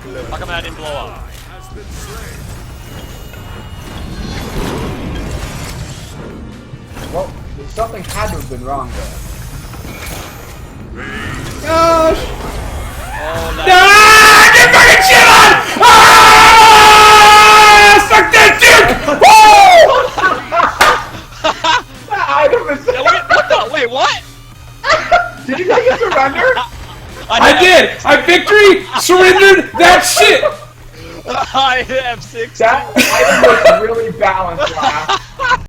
How come that didn't blow up? Well, something had to have been wrong there. Gosh! Oh, Ah! Get fucking shit on! Ah! Suck that dick! Woo! That item is... what the? Wait, what? Did you take a surrender? I did! I victory surrendered that shit! I have 6. That item was really balanced last.